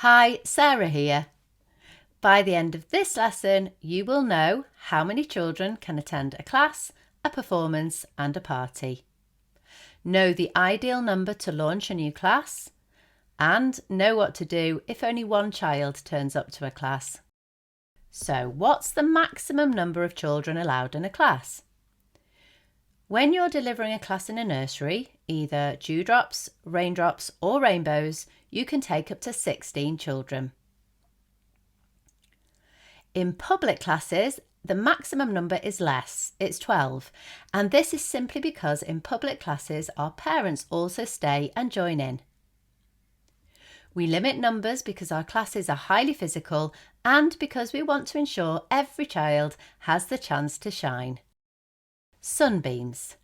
Hi, Sarah here. By the end of this lesson, you will know how many children can attend a class, a performance and a party. Know the ideal number to launch a new class, and know what to do if only one child turns up to a class. So, what's the maximum number of children allowed in a class? When you're delivering a class in a nursery, either dewdrops, raindrops or rainbows, you can take up to 16 children. In public classes, the maximum number is less, it's 12, and this is simply because in public classes our parents also stay and join in. We limit numbers because our classes are highly physical and because we want to ensure every child has the chance to shine. Sunbeams.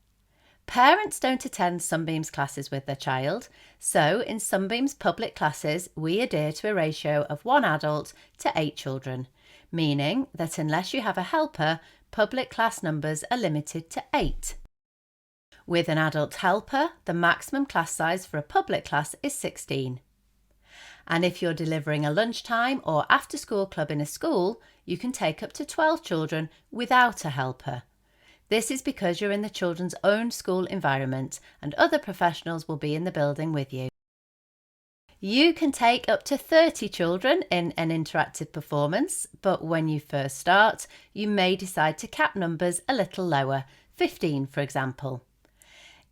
Parents don't attend Sunbeams classes with their child, so in Sunbeams public classes we adhere to a ratio of 1 adult to 8 children, meaning that unless you have a helper, public class numbers are limited to 8. With an adult helper, the maximum class size for a public class is 16. And if you're delivering a lunchtime or after-school club in a school, you can take up to 12 children without a helper. This is because you're in the children's own school environment and other professionals will be in the building with you. You can take up to 30 children in an interactive performance, but when you first start, you may decide to cap numbers a little lower, 15 for example.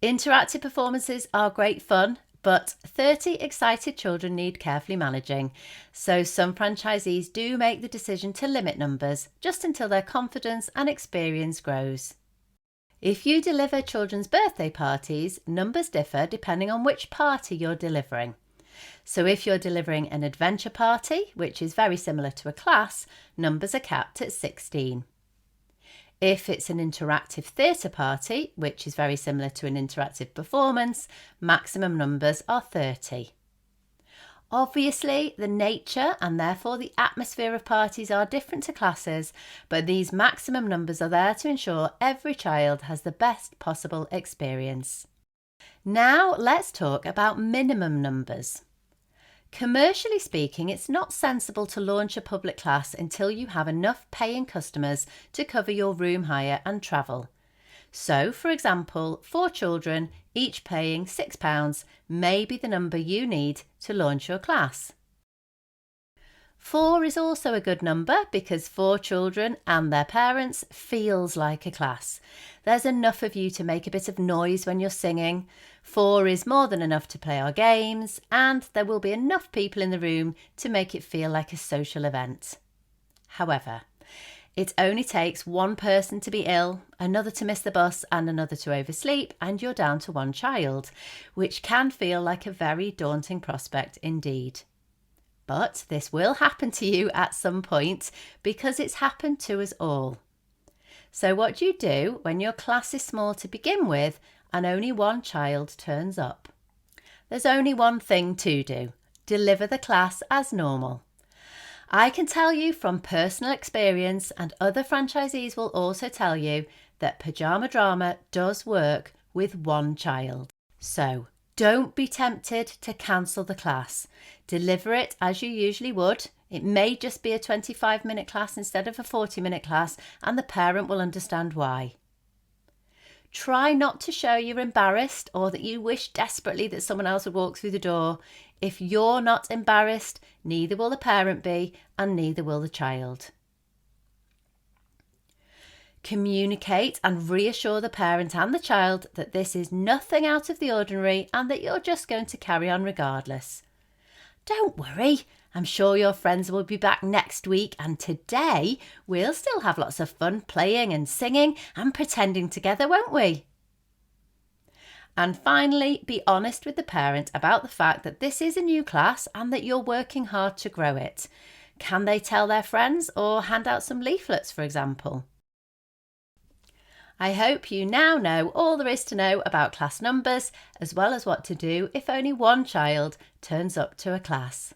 Interactive performances are great fun, but 30 excited children need carefully managing, so some franchisees do make the decision to limit numbers just until their confidence and experience grows. If you deliver children's birthday parties, numbers differ depending on which party you're delivering. So if you're delivering an adventure party, which is very similar to a class, numbers are capped at 16. If it's an interactive theatre party, which is very similar to an interactive performance, maximum numbers are 30. Obviously, the nature and therefore the atmosphere of parties are different to classes, but these maximum numbers are there to ensure every child has the best possible experience. Now let's talk about minimum numbers. Commercially speaking, it's not sensible to launch a public class until you have enough paying customers to cover your room hire and travel. So, for example, 4 children, each paying £6, may be the number you need to launch your class. 4 is also a good number because 4 children and their parents feels like a class. There's enough of you to make a bit of noise when you're singing. 4 is more than enough to play our games, and there will be enough people in the room to make it feel like a social event. However, it only takes one person to be ill, another to miss the bus and another to oversleep, and you're down to 1 child, which can feel like a very daunting prospect indeed. But this will happen to you at some point because it's happened to us all. So what do you do when your class is small to begin with and only 1 child turns up? There's only one thing to do: deliver the class as normal. I can tell you from personal experience, and other franchisees will also tell you, that Pyjama Drama does work with 1 child. So don't be tempted to cancel the class. Deliver it as you usually would. It may just be a 25-minute class instead of a 40-minute class, and the parent will understand why. Try not to show you're embarrassed or that you wish desperately that someone else would walk through the door. If you're not embarrassed, neither will the parent be, and neither will the child. Communicate and reassure the parent and the child that this is nothing out of the ordinary and that you're just going to carry on regardless. Don't worry, I'm sure your friends will be back next week, and today we'll still have lots of fun playing and singing and pretending together, won't we? And finally, be honest with the parent about the fact that this is a new class and that you're working hard to grow it. Can they tell their friends or hand out some leaflets, for example? I hope you now know all there is to know about class numbers, as well as what to do if only 1 child turns up to a class.